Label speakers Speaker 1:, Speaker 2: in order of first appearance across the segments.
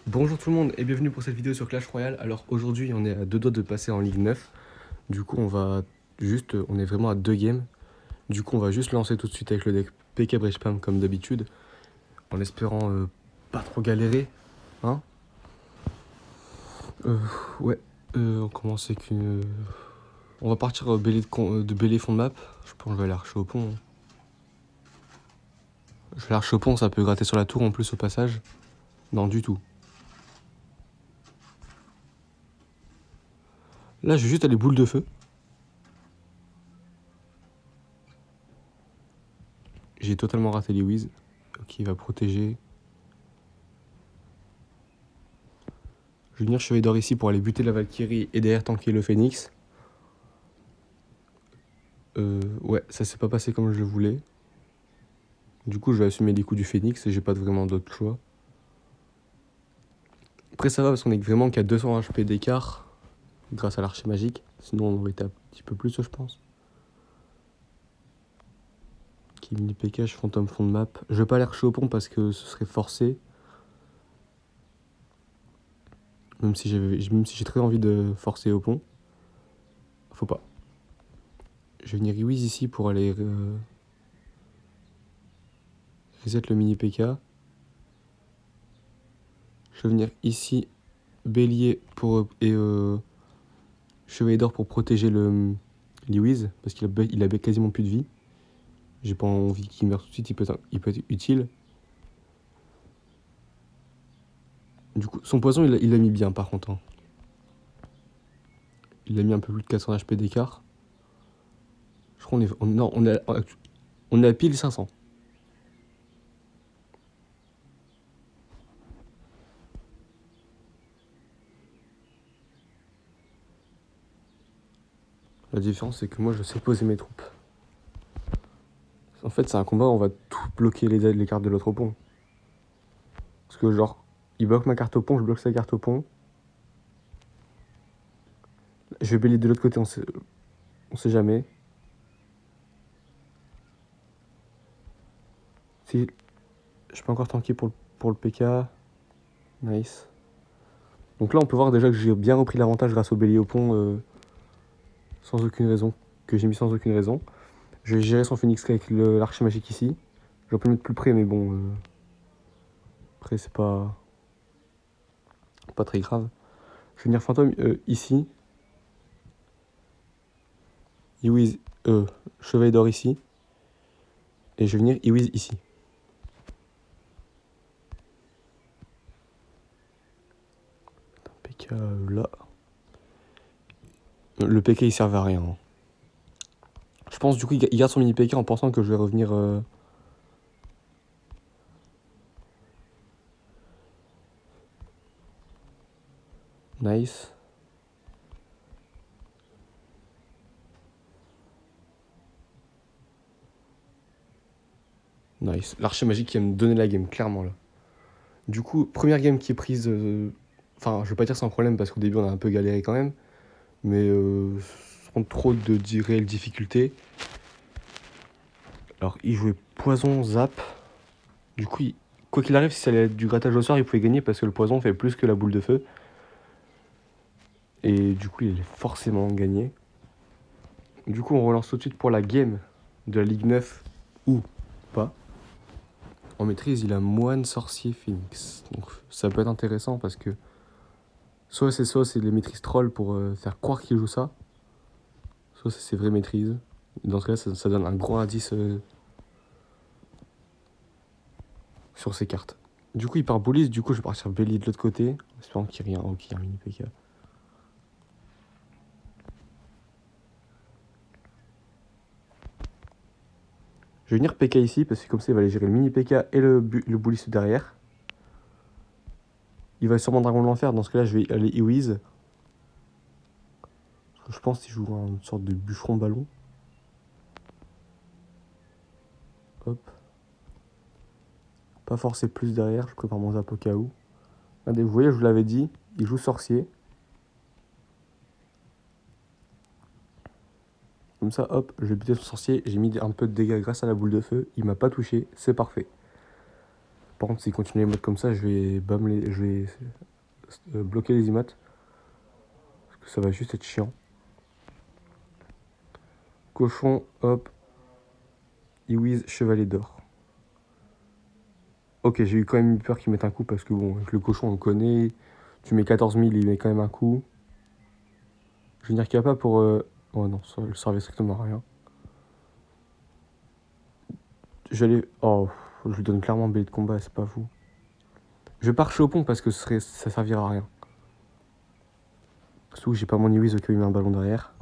Speaker 1: Bonjour tout le monde et bienvenue pour cette vidéo sur Clash Royale. Alors aujourd'hui on est à deux doigts de passer en Ligue 9. Du coup on est vraiment à deux games. Du coup on va juste lancer tout de suite avec le deck PK Brechpam comme d'habitude. En espérant pas trop galérer. Hein euh, ouais, on commence avec une... On va partir de Bélé fond de map. Je pense que je vais aller archer au pont. Je vais archer au pont, ça peut gratter sur la tour en plus au passage. Non du tout. Là je vais juste aller boule de feu. J'ai totalement raté les whiz. Ok, il va protéger. Je vais venir chevalier d'or ici pour aller buter la Valkyrie et derrière tanker le Phoenix. Ouais, ça s'est pas passé comme je le voulais. Du coup, je vais assumer les coups du Phoenix et j'ai pas vraiment d'autre choix. Après, ça va parce qu'on est vraiment qu'à 200 HP d'écart grâce à l'archer magique. Sinon, on aurait été un petit peu plus, je pense. Qui mini PK, je fantôme fond de map. Je vais pas aller archer au pont parce que ce serait forcé. Même si j'ai très envie de forcer au pont. Faut pas. Je vais venir Iwiz ici pour aller reset le mini PK. Je vais venir ici bélier et chevalier d'or pour protéger le Lewis parce qu'il a quasiment plus de vie. J'ai pas envie qu'il meure tout de suite, il peut être utile. Du coup, son poison, il l'a mis bien par contre. Hein. Il a mis un peu plus de 400 HP d'écart. Je crois on est à pile 500. La différence, c'est que moi, je sais poser mes troupes. En fait, c'est un combat où on va tout bloquer les cartes de l'autre pont. Parce que, genre, il bloque ma carte au pont, je bloque sa carte au pont. Je vais bélier de l'autre côté, on sait jamais. Si, je peux encore tanker pour le PK. Nice. Donc là, on peut voir déjà que j'ai bien repris l'avantage grâce au bélier au pont sans aucune raison. Que j'ai mis sans aucune raison. Je vais gérer son Phoenix avec l'archer magique ici. J'aurais pu le mettre plus près, mais bon. Après, c'est pas très grave. Je vais venir fantôme ici. Iwiz, chevalier d'or ici. Et je vais venir Iwiz ici. PK là. Le PK il sert à rien. Hein. Je pense du coup il garde son mini PK en pensant que je vais revenir. Nice. Nice. L'archer magique qui va me donner la game, clairement là. Du coup, première game qui est prise. Enfin, je vais pas dire sans problème parce qu'au début on a un peu galéré quand même. Mais sans trop de réelle difficulté. Alors, il jouait poison zap. Du coup, quoi qu'il arrive, si ça allait être du grattage au sort, il pouvait gagner parce que le poison fait plus que la boule de feu. Et du coup, il allait forcément gagner. Du coup, on relance tout de suite pour la game de la Ligue 9 ou pas. En maîtrise, il a moine, sorcier, phoenix. Donc ça peut être intéressant parce que soit c'est les maîtrises troll pour faire croire qu'il joue ça, soit c'est ses vraies maîtrises. Dans ce cas-là, ça donne un gros indice sur ses cartes. Du coup, il part bullies, du coup, je vais partir bélier de l'autre côté, en espérant qu'il y ait rien. Ok, il y a un mini PK. Je vais venir PK ici, parce que comme ça, il va aller gérer le mini PK et le bullies derrière. Il va sûrement Dragon de l'Enfer, dans ce cas-là, je vais aller Iwiz. Je pense qu'il joue une sorte de bûcheron ballon. Hop. Pas forcer plus derrière, je prépare mon zap au cas où. Regardez, vous voyez, je vous l'avais dit, il joue sorcier. Comme ça, hop, je vais buter son sorcier. J'ai mis un peu de dégâts grâce à la boule de feu. Il m'a pas touché, c'est parfait. Par contre, s'il continue les modes comme ça, je vais bloquer les emotes. Parce que ça va juste être chiant. Cochon, hop. Iwiz, chevalier d'or. Ok, j'ai eu quand même eu peur qu'il mette un coup parce que bon, avec le cochon, on le connaît. Tu mets 14 000, il met quand même un coup. Je vais dire qu'il n'y a pas pour. Oh non, ça ne servait strictement à rien. J'allais. Oh, je lui donne clairement BD de combat, c'est pas fou. Je pars chez au pont parce que ça servira à rien. Surtout que j'ai pas mon Iwiz au cas où il met un ballon derrière.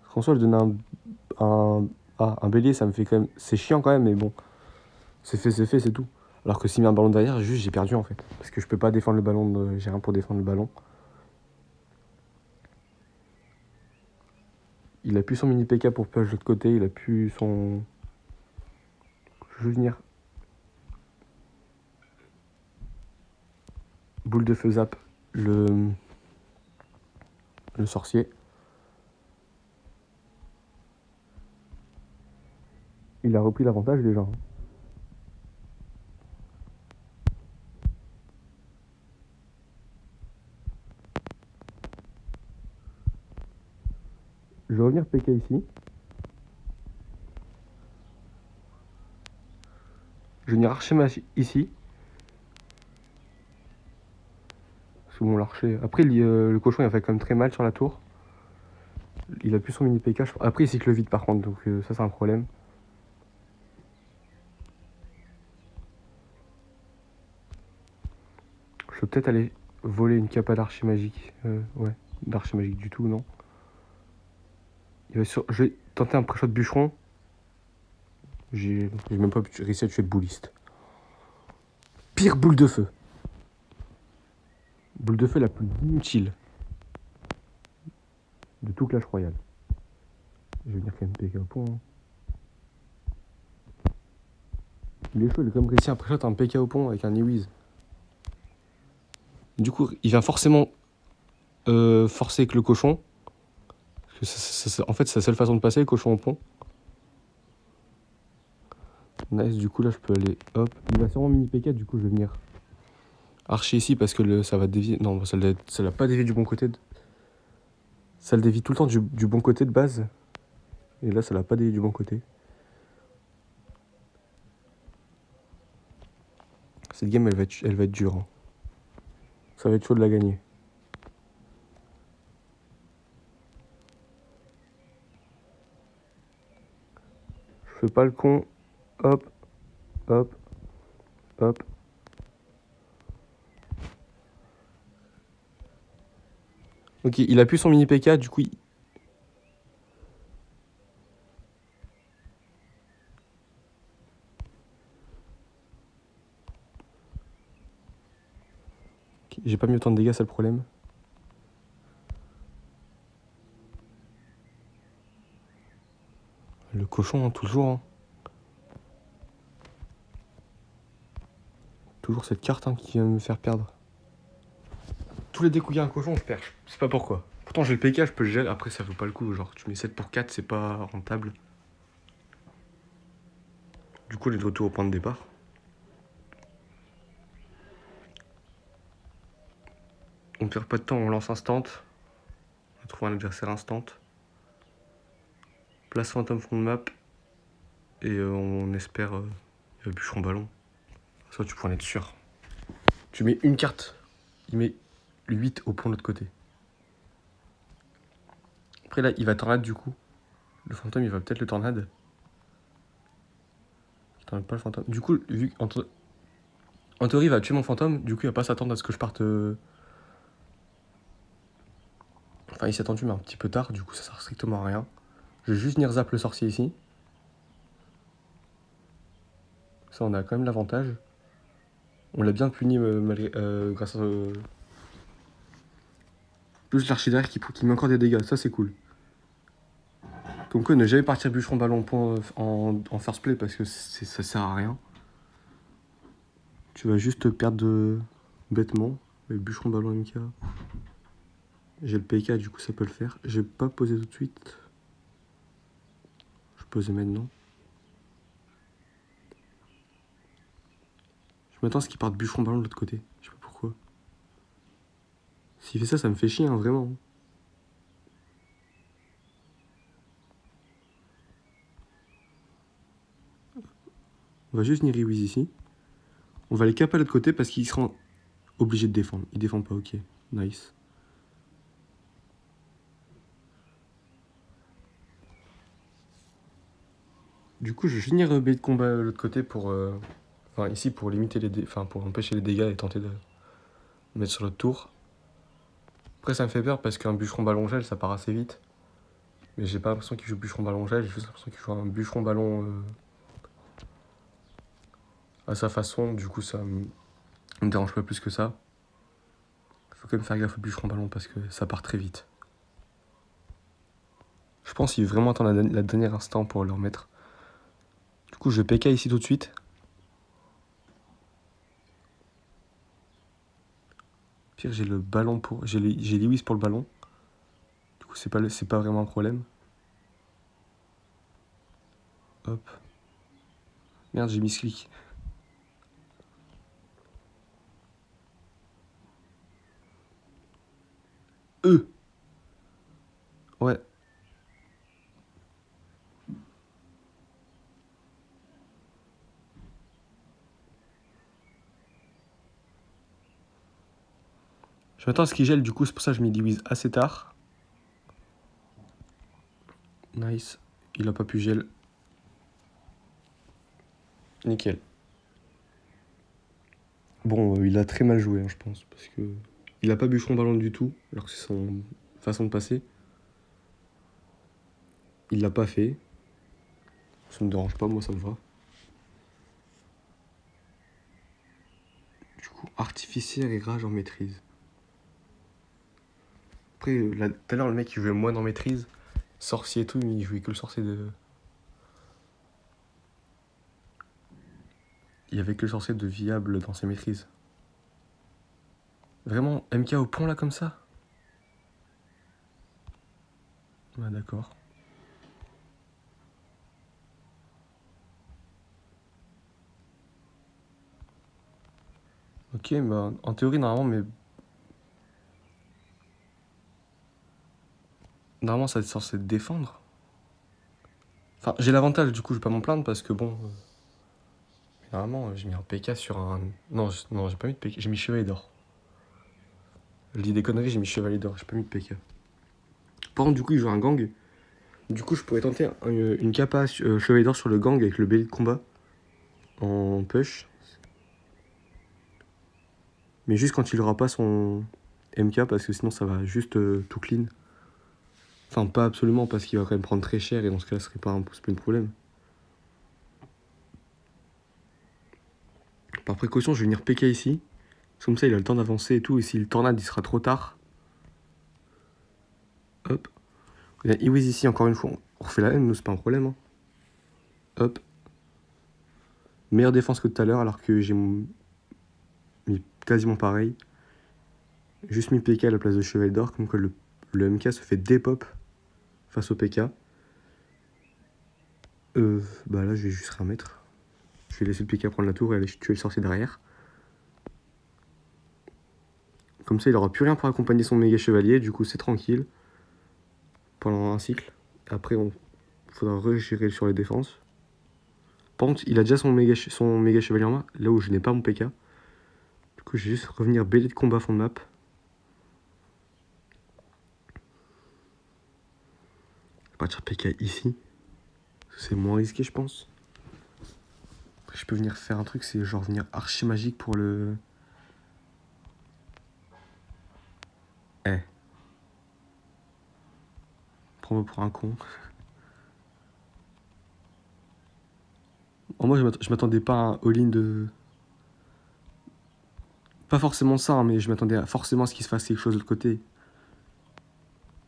Speaker 1: François, je donne un bélier, ça me fait quand même. C'est chiant quand même, mais bon. C'est fait, c'est tout. Alors que s'il met un ballon derrière, juste j'ai perdu en fait. Parce que je peux pas défendre le ballon, j'ai rien pour défendre le ballon. Il a plus son mini PK pour push de l'autre côté, il a plus son. Je veux venir. Boule de feu zap, le sorcier. Il a repris l'avantage déjà. Je vais revenir PK ici. Je vais venir archer ici. C'est bon, l'archer. Après, le cochon, il a fait quand même très mal sur la tour. Il a plus son mini PK. Après, il cycle vite par contre, donc ça, c'est un problème. Je peux peut-être aller voler une capa d'archer magique. Ouais, d'archer magique du tout, non. Je vais tenter un pré-shot bûcheron. J'ai même pas réussi à tuer le bouliste. Pire boule de feu. Boule de feu la plus inutile de tout Clash Royale. Je vais venir quand même PK au pont. Hein. Il est chaud, il a quand même réussi à pré-shot un PK au pont avec un Iwiz. Du coup, il vient forcément forcer avec le cochon. Parce que en fait, c'est la seule façon de passer, le cochon au pont. Nice, du coup là je peux aller, hop. Il va sûrement mini PK, du coup je vais venir archer ici parce que ça va dévier. Non, ça l'a pas dévié du bon côté. Ça le dévie tout le temps du bon côté de base. Et là ça l'a pas dévié du bon côté. Cette game elle va être dure. Hein. Ça va être chaud de la gagner. Je fais pas le con. Hop, hop, hop. Ok, il a plus son mini PK, du coup j'ai pas mis autant de dégâts, c'est le problème. Le cochon, hein, toujours. Hein. Toujours cette carte hein, qui vient me faire perdre. Tous les découilles à un cochon, je perds. Je sais pas pourquoi. Pourtant, j'ai le PK, je peux le gérer. Après, ça vaut pas le coup. Genre, tu mets 7 pour 4, c'est pas rentable. Du coup, on est de retour au point de départ. On perd pas de temps, on lance instant. On trouve un adversaire instant. Place fantôme fond de map. Et on espère il va bûcheron ballon. Ça, tu peux en être sûr. Tu mets une carte. Il met le 8 au pont de l'autre côté. Après là, il va tornade du coup. Le fantôme, il va peut-être le tornade. Il tornade pas le fantôme. Du coup, vu en théorie, il va tuer mon fantôme. Du coup, il va pas s'attendre à ce que je parte. Enfin, il s'est attendu, mais un petit peu tard. Du coup, ça sert strictement à rien. Je vais juste venir zap le sorcier ici. Ça, on a quand même l'avantage. On l'a bien puni grâce à. Plus l'archidaire qui met encore des dégâts. Ça, c'est cool. Comme quoi, ne jamais partir bûcheron ballon point en first play parce que ça sert à rien. Tu vas juste perdre bêtement. Avec bûcheron ballon MK. J'ai le PK, du coup ça peut le faire. J'ai pas posé tout de suite. Je posais maintenant. Je m'attends à ce qu'il parte bûcheron ballon de l'autre côté. Je sais pas pourquoi. S'il fait ça, ça me fait chier, hein, vraiment. On va juste venir Iwiz ici. On va les caper à l'autre côté parce qu'ils seront obligés de défendre. Ils défendent pas, ok. Nice. Du coup, je vais finir BD de combat de l'autre côté pour... Enfin, ici pour limiter les enfin, pour empêcher les dégâts et tenter de mettre sur l'autre tour. Après, ça me fait peur parce qu'un bûcheron ballon gel, ça part assez vite. Mais j'ai pas l'impression qu'il joue bûcheron ballon gel, j'ai juste l'impression qu'il joue un bûcheron ballon à sa façon. Du coup, ça me dérange pas plus que ça. Faut quand même faire gaffe au bûcheron ballon parce que ça part très vite. Je pense qu'il veut vraiment attendre la dernière instant pour le remettre. Du coup, je vais PK ici tout de suite. Pire, j'ai le ballon pour... J'ai Lewis pour le ballon. Du coup, c'est pas vraiment un problème. Hop. Merde, j'ai mis clic. Ouais. Je m'attends à ce qu'il gèle, du coup, c'est pour ça que je mets Lewis assez tard. Nice. Il a pas pu gel. Nickel. Bon, il a très mal joué, hein, je pense, parce que il a pas bûcheron ballon du tout, alors que c'est son façon de passer. Il l'a pas fait. Ça me dérange pas, moi ça me va. Du coup, artificière et rage en maîtrise. Après, tout à l'heure, le mec il jouait moine en maîtrise, sorcier et tout, mais il jouait que le sorcier de. Il y avait que le sorcier de viable dans ses maîtrises. Vraiment, MK au pont là comme ça? Ouais, d'accord. Ok, bah en théorie, normalement ça est censé te défendre. Enfin, j'ai l'avantage, du coup, je vais pas m'en plaindre parce que bon. Normalement, j'ai mis un PK sur un. Non, non, j'ai pas mis de PK, j'ai mis chevalier d'or. Je dis des conneries, j'ai mis chevalier d'or, j'ai pas mis de PK. Par contre, du coup, il joue un gang. Du coup, je pourrais tenter une capa chevalier d'or sur le gang avec le bélier de combat en push. Mais juste quand il aura pas son MK parce que sinon ça va juste tout clean. Enfin, pas absolument parce qu'il va quand même prendre très cher et dans ce cas-là, ce serait pas un problème. Par précaution, je vais venir PK ici. Comme ça, il a le temps d'avancer et tout. Et si le tornade, il sera trop tard. Hop. Il y a Iwiz ici, encore une fois. On refait la même, nous, c'est pas un problème. Hein. Hop. Meilleure défense que tout à l'heure, alors que j'ai mis quasiment pareil. Juste mis PK à la place de Chevalier d'Or, comme quoi le MK se fait dépop face au PK. Bah là, je vais juste remettre. Je vais laisser le PK prendre la tour et aller tuer le sorcier derrière. Comme ça, il aura plus rien pour accompagner son méga chevalier, du coup, c'est tranquille. Pendant un cycle. Après, il faudra regérer sur les défenses. Par contre, il a déjà son méga chevalier en main, là où je n'ai pas mon PK. Du coup, je vais juste revenir BD de combat fond de map. Je vais partir PK ici. C'est moins risqué, je pense. Après, je peux venir faire un truc, c'est genre venir archi magique pour le... Eh. Prends-moi pour un con. Moi, je m'attendais pas à un all-in de... Pas forcément ça, hein, mais je m'attendais forcément à ce qu'il se fasse quelque chose de l'autre côté.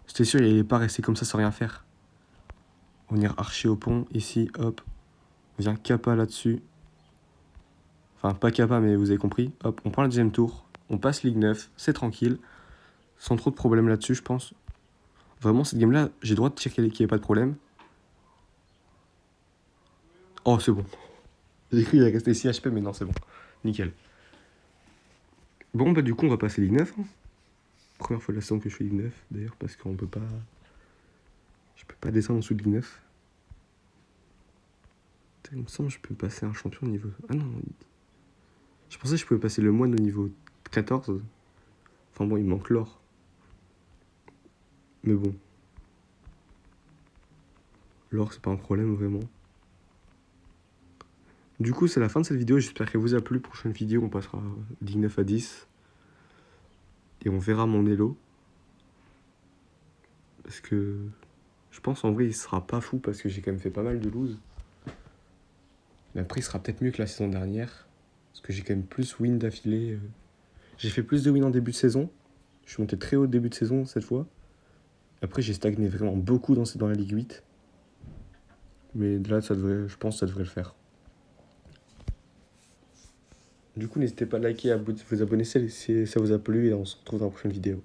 Speaker 1: J'étais sûr, il allait pas rester comme ça sans rien faire. On va venir archer au pont, ici, hop. On vient capa là-dessus. Enfin, pas capa, mais vous avez compris. Hop, on prend le deuxième tour. On passe Ligue 9, c'est tranquille. Sans trop de problèmes là-dessus, je pense. Vraiment, cette game-là, j'ai le droit de dire qu'il n'y ait pas de problème. Oh, c'est bon. J'ai cru qu'il allait rester 6 HP, mais non, c'est bon. Nickel. Bon, bah du coup, on va passer Ligue 9. Hein. Première fois de la saison que je fais Ligue 9, d'ailleurs, parce qu'on peut pas... Je peux pas descendre en dessous de Ligue 9. Il me semble que je peux passer un champion au niveau... Ah non, je pensais que je pouvais passer le moine au niveau 14. Enfin bon, il me manque l'or. Mais bon. L'or, c'est pas un problème, vraiment. Du coup, c'est la fin de cette vidéo. J'espère qu'elle vous a plu. Prochaine vidéo, on passera Ligue 9 à 10. Et on verra mon Elo. Parce que... Je pense, en vrai, il sera pas fou, parce que j'ai quand même fait pas mal de lose. Mais après, il sera peut-être mieux que la saison dernière. Parce que j'ai quand même plus win d'affilée. J'ai fait plus de win en début de saison. Je suis monté très haut au début de saison, cette fois. Après, j'ai stagné vraiment beaucoup dans la Ligue 8. Mais là, ça devrait, je pense que ça devrait le faire. Du coup, n'hésitez pas à liker et à vous abonner si ça vous a plu. Et on se retrouve dans la prochaine vidéo.